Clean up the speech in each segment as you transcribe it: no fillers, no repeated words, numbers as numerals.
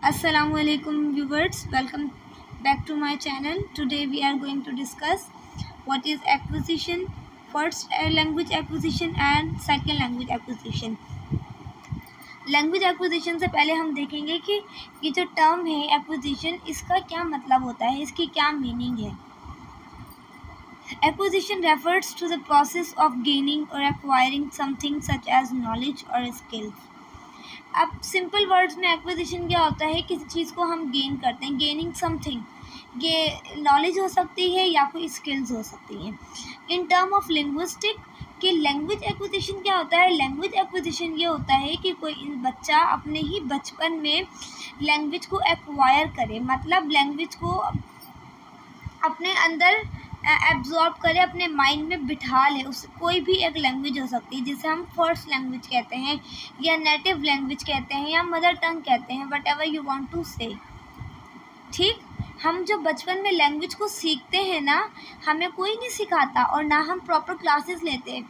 Assalamualaikum viewers, welcome back to my channel. Today we are going to discuss what is acquisition, first language acquisition and second language acquisition. Language acquisition से पहले हम देखेंगे कि ये जो term है acquisition, इसका क्या मतलब होता है, इसकी क्या मीनिंग है. Acquisition refers to the process of gaining or acquiring something such as knowledge or skills. अब सिंपल वर्ड्स में एक्विजिशन क्या होता है, किसी चीज़ को हम गेन करते हैं. गेनिंग समथिंग, ये नॉलेज हो सकती है या कोई स्किल्स हो सकती हैं. इन टर्म ऑफ लिंग्विस्टिक कि लैंग्वेज एक्विजिशन क्या होता है. लैंग्वेज एक्विजिशन ये होता है कि कोई बच्चा अपने ही बचपन में लैंग्वेज को एक्वायर करे, मतलब लैंग्वेज को अपने अंदर एब्जॉर्ब करे, अपने माइंड में बिठा ले. उस कोई भी एक लैंग्वेज हो सकती है जिसे हम फर्स्ट लैंग्वेज कहते हैं या नेटिव लैंग्वेज कहते हैं या मदर टंग कहते हैं, whatever you want to say. ठीक, हम जब बचपन में लैंग्वेज को सीखते हैं ना, हमें कोई नहीं सिखाता और ना हम प्रॉपर क्लासेस लेते हैं,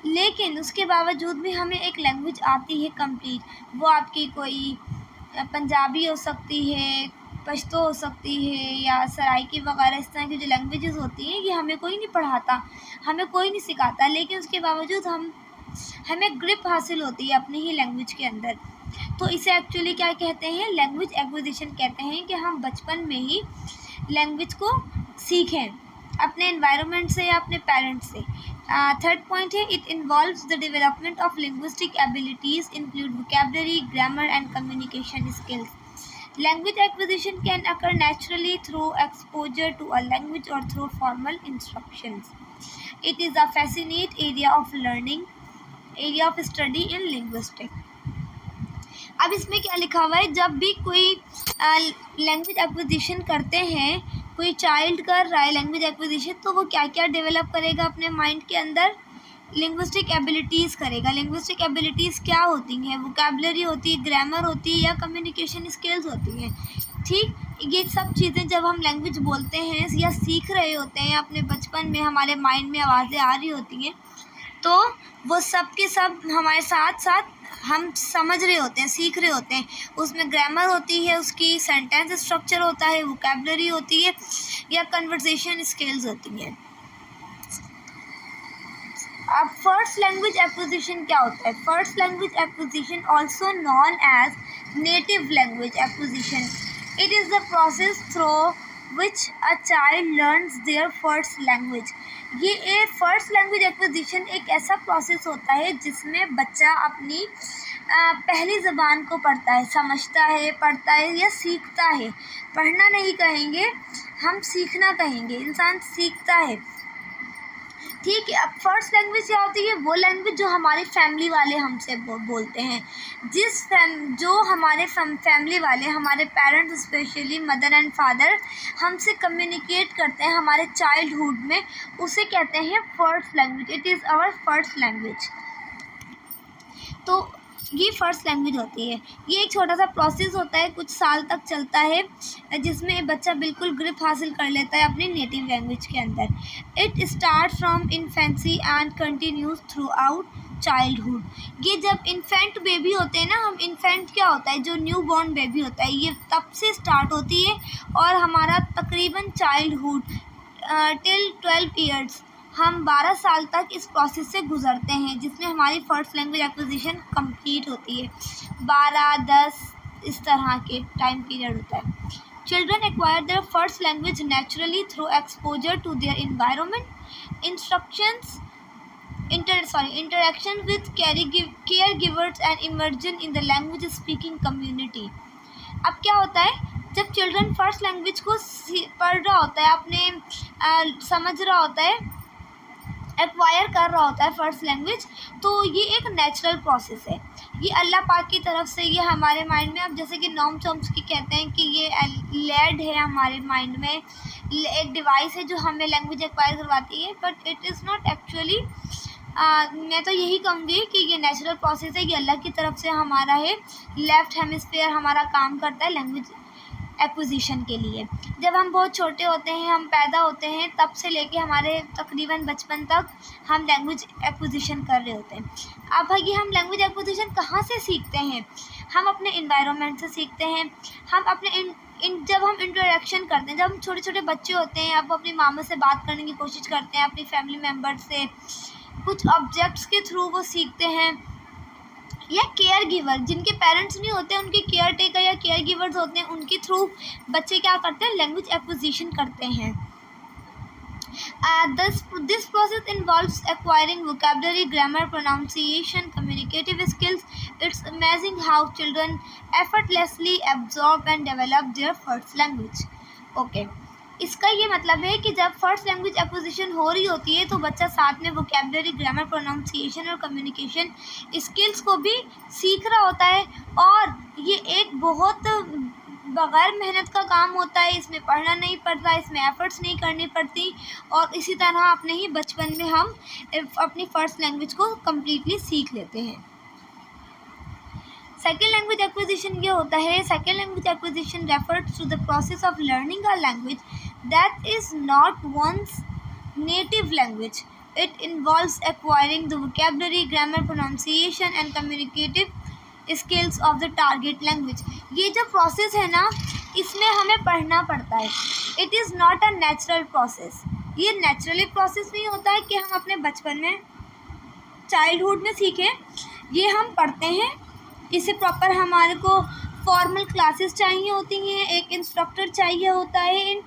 लेकिन उसके बावजूद भी हमें एक लैंग्वेज आती है कंप्लीट. वो आपकी कोई पंजाबी हो सकती है, पश्तो हो सकती है या सराइकी वगैरह. इस तरह की जो लैंग्वेजेस होती हैं ये हमें कोई नहीं पढ़ाता, हमें कोई नहीं सिखाता, लेकिन उसके बावजूद हमें ग्रिप हासिल होती है अपनी ही लैंग्वेज के अंदर. तो इसे एक्चुअली क्या कहते हैं, लैंग्वेज एक्विजिशन कहते हैं कि हम बचपन में ही लैंग्वेज को सीखें अपने एनवायरनमेंट से या अपने पेरेंट्स से. थर्ड पॉइंट है, it involves the development of linguistic abilities include vocabulary, grammar and communication skills. Language acquisition can occur naturally through exposure to a language or through formal instructions. It is a fascinating area of learning, area of study in linguistics. अब इसमें क्या लिखा हुआ है, जब भी कोई language acquisition करते हैं, कोई चाइल्ड कर रहा है लैंग्वेज एक्विजिशन, तो वो क्या क्या डेवलप करेगा अपने माइंड के अंदर. लिंग्विस्टिक एबिलिटीज़ करेगा. लिंग्विस्टिक एबिलिटीज़ क्या होती हैं, वोकैबुलरी होती है, ग्रामर होती है या कम्युनिकेशन स्किल्स होती हैं. ठीक, ये सब चीज़ें जब हम लैंग्वेज बोलते हैं या सीख रहे होते हैं अपने बचपन में, हमारे माइंड में आवाज़ें आ रही होती हैं, तो वो सब के सब हमारे साथ साथ हम समझ रहे होते हैं, सीख रहे होते हैं. उसमें ग्रामर होती है, उसकी सेंटेंस स्ट्रक्चर होता है, वोकैबुलरी होती है या कन्वर्सेशन स्किल्स होती हैं. अब फर्स्ट लैंग्वेज एक्विजिशन क्या होता है. First language acquisition also known as native language acquisition. It is the process through which a child learns their first language. ये फर्स्ट लैंग्वेज एक्विजिशन एक ऐसा प्रोसेस होता है जिसमें बच्चा अपनी पहली ज़बान को पढ़ता है, समझता है, पढ़ता है या सीखता है. पढ़ना नहीं कहेंगे हम, सीखना कहेंगे. इंसान सीखता है. ठीक है. अब फर्स्ट लैंग्वेज क्या होती है, वो लैंग्वेज जो हमारे फैमिली वाले हमसे बोलते हैं. जो हमारे फैमिली वाले, हमारे parents specially mother and father हमसे कम्युनिकेट करते हैं हमारे चाइल्डहुड में, उसे कहते हैं first language. It is our first language. तो ये फर्स्ट लैंग्वेज होती है. ये एक छोटा सा प्रोसेस होता है, कुछ साल तक चलता है, जिसमें बच्चा बिल्कुल ग्रिप हासिल कर लेता है अपनी नेटिव लैंग्वेज के अंदर. It start from infancy and continues through out childhood. ये जब इन्फेंट बेबी होते हैं ना, हम इन्फेंट क्या होता है, जो न्यू बॉर्न बेबी होता है, ये तब से स्टार्ट होती है और हमारा तकरीबन चाइल्डहुड टिल 12 ईयर्स, हम 12 साल तक इस प्रोसेस से गुज़रते हैं, जिसमें हमारी फ़र्स्ट लैंग्वेज एक्विजिशन कंप्लीट होती है. 12-10 इस तरह के टाइम पीरियड होता है. Children acquire their first language naturally through exposure to their environment, interaction with caregivers and immersion in the language speaking community. अब क्या होता है, जब चिल्ड्रन फर्स्ट लैंग्वेज को पढ़ रहा होता है, अपने समझ रहा होता है, एक्वायर कर रहा होता है फर्स्ट लैंग्वेज, तो ये एक नेचुरल प्रोसेस है. ये अल्लाह पाक की तरफ से, ये हमारे माइंड में, अब जैसे कि नॉम चॉम्स्की कहते हैं कि ये लैड है हमारे माइंड में, एक डिवाइस है जो हमें लैंग्वेज एक्वायर करवाती है, but it is not actually. मैं तो यही कहूँगी कि ये नेचुरल प्रोसेस है, ये अल्लाह की तरफ से हमारा है. लेफ़्ट हेमिस्फीयर हमारा काम करता है लैंग्वेज एक्विजिशन के लिए. जब हम बहुत छोटे होते हैं, हम पैदा होते हैं, तब से लेके हमारे तकरीबन बचपन तक हम लैंग्वेज एक्विजिशन कर रहे होते हैं. अब ये हम लैंग्वेज एक्विजिशन कहाँ से सीखते हैं, हम अपने इन्वायरमेंट से सीखते हैं, हम अपने जब हम इंटरेक्शन करते हैं, जब हम छोटे छोटे बच्चे होते हैं, अब अपनी मामा से बात करने की कोशिश करते हैं, अपनी फैमिली मेम्बर से, कुछ ऑब्जेक्ट्स के थ्रू वो सीखते हैं। या केयर गिवर, जिनके पेरेंट्स नहीं होते, उनके केयर टेकर या केयर गिवर्स होते हैं, उनके थ्रू बच्चे क्या करते हैं, लैंग्वेज एक्विजिशन करते हैं। This process involves acquiring vocabulary, grammar, pronunciation, communicative skills. It's amazing how children effortlessly absorb and develop their first language. Okay. इसका ये मतलब है कि जब फर्स्ट लैंग्वेज एक्विजिशन हो रही होती है तो बच्चा साथ में वोकेबलरी, ग्रामर, प्रोनाउंसिएशन और कम्युनिकेशन स्किल्स को भी सीख रहा होता है। और ये एक बहुत बग़ैर मेहनत का काम होता है, इसमें पढ़ना नहीं पड़ता, इसमें एफ़र्ट्स नहीं करनी पड़ती, और इसी तरह अपने ही बचपन में हम अपनी फ़र्स्ट लैंग्वेज को कम्प्लीटली सीख लेते हैं। सेकेंड लैंग्वेज एक्विजिशन ये होता है, second language acquisition refers to the process of learning a language that is not one's native language. It involves acquiring the vocabulary, grammar, pronunciation and communicative skills of the target language. ये जो process है ना, इसमें हमें पढ़ना पड़ता है. It is not a natural process. ये नेचुरली प्रोसेस नहीं होता है कि हम अपने बचपन में, चाइल्डहुड में सीखें. ये हम पढ़ते हैं. इसे प्रॉपर हमारे को फॉर्मल क्लासेस चाहिए होती हैं, एक इंस्ट्रक्टर चाहिए होता है,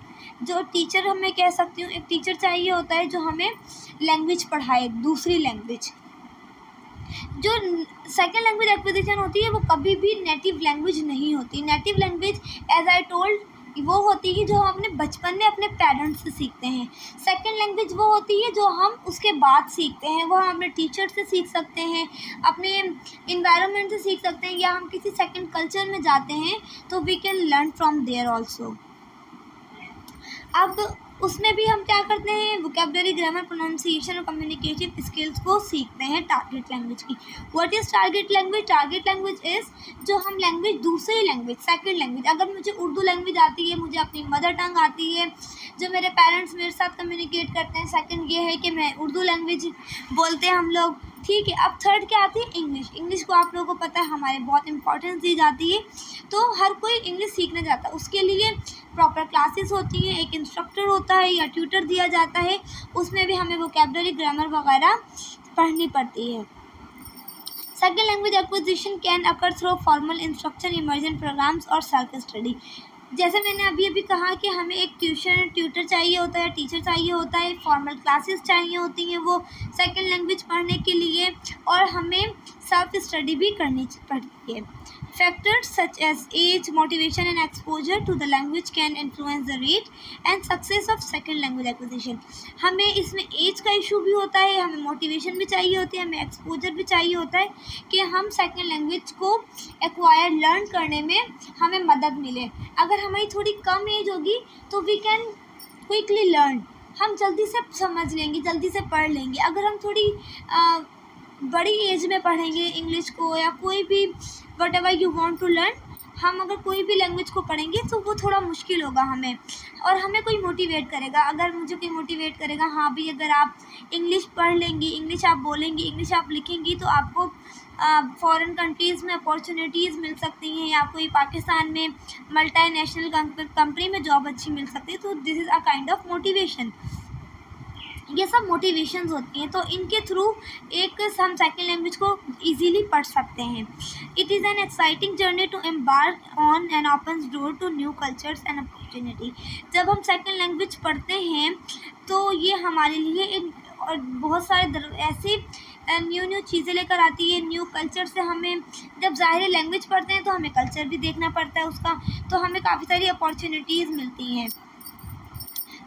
जो टीचर हमें कह सकती हूँ, एक टीचर चाहिए होता है जो हमें लैंग्वेज पढ़ाए, दूसरी लैंग्वेज. जो सेकेंड लैंग्वेज एक्विजिशन होती है वो कभी भी नेटिव लैंग्वेज नहीं होती. Native language as I told वो होती है जो हम अपने बचपन में अपने पेरेंट्स से सीखते हैं. सेकेंड लैंग्वेज वो होती है जो हम उसके बाद सीखते हैं. वो हम अपने टीचर से सीख सकते हैं, अपने इन्वायरमेंट से सीख सकते हैं, या हम किसी सेकेंड कल्चर में जाते हैं तो we can learn from there also. अब उसमें भी हम क्या करते हैं, वोकेबलरी, ग्रामर, प्रोनाउंसिएशन और कम्युनिकेटिव स्किल्स को सीखते हैं टारगेट लैंग्वेज की. What is target language? Target language is जो हम लैंग्वेज, दूसरी लैंग्वेज, सेकंड लैंग्वेज. अगर मुझे उर्दू लैंग्वेज आती है, मुझे अपनी मदर टंग आती है, जो मेरे पेरेंट्स मेरे साथ कम्युनिकेट करते हैं. सेकंड ये है कि मैं उर्दू लैंग्वेज बोलते हैं हम लोग, ठीक है. अब थर्ड क्या आती है? इंग्लिश. इंग्लिश को आप लोगों को पता है हमारे बहुत इंपॉर्टेंस दी जाती है, तो हर कोई इंग्लिश सीखने जाता है. उसके लिए प्रॉपर क्लासेस होती हैं, एक इंस्ट्रक्टर होता है या ट्यूटर दिया जाता है. उसमें भी हमें वोकेबलरी, ग्रामर वगैरह पढ़नी पड़ती है. Second language acquisition can occur through formal instruction, immersion programs और सेल्फ स्टडी. जैसे मैंने अभी कहा कि हमें एक ट्यूटर चाहिए होता है, टीचर चाहिए होता है, फॉर्मल क्लासेस चाहिए होती हैं वो सेकेंड लैंग्वेज पढ़ने के लिए, और हमें सेल्फ स्टडी भी करनी पड़ती है. Factors such as age, motivation and exposure to the language can influence the rate and success of second language acquisition. हमें इसमें एज का इशू भी होता है, हमें मोटिवेशन भी चाहिए होती है, हमें एक्सपोजर भी चाहिए होता है कि हम सेकेंड लैंग्वेज को एक्वायर, लर्न करने में हमें मदद मिले. अगर हमारी थोड़ी कम एज होगी तो वी कैन क्विकली लर्न, हम जल्दी से समझ लेंगे, जल्दी से पढ़ लेंगे. अगर हम थोड़ी बड़ी एज में पढ़ेंगे इंग्लिश को या कोई भी whatever you want to learn, हम अगर कोई भी लैंग्वेज को पढ़ेंगे तो वो थोड़ा मुश्किल होगा हमें, और हमें कोई मोटिवेट करेगा. अगर मुझे कोई मोटिवेट करेगा, हाँ भी अगर आप इंग्लिश पढ़ लेंगी, इंग्लिश आप बोलेंगी, इंग्लिश आप लिखेंगी, तो आपको फॉरेन कंट्रीज़ में अपॉर्चुनिटीज़ मिल सकती हैं, या कोई पाकिस्तान में मल्टी नेशनल कंपनी में जॉब अच्छी मिल सकती है. तो this is a kind of motivation. ये सब मोटिवेशंस होती हैं, तो इनके थ्रू एक हम सेकेंड लैंग्वेज को इजीली पढ़ सकते हैं. It is an exciting journey to embark on and opens door to new cultures and opportunity. जब हम सेकेंड लैंग्वेज पढ़ते हैं तो ये हमारे लिए और बहुत सारे ऐसी न्यू चीज़ें लेकर आती है. न्यू कल्चर से हमें, जब ज़ाहिर लैंग्वेज पढ़ते हैं तो हमें कल्चर भी देखना पड़ता है उसका, तो हमें काफ़ी सारी अपॉर्चुनिटीज़ मिलती हैं.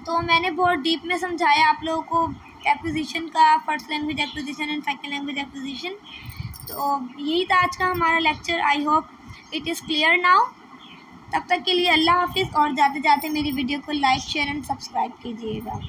तो मैंने बहुत डीप में समझाया आप लोगों को एक्विजिशन का, first language acquisition and second language acquisition. तो यही था आज का हमारा lecture. I hope it is clear now. तब तक के लिए अल्लाह हाफिज़, और जाते जाते मेरी वीडियो को लाइक, शेयर एंड सब्सक्राइब कीजिएगा.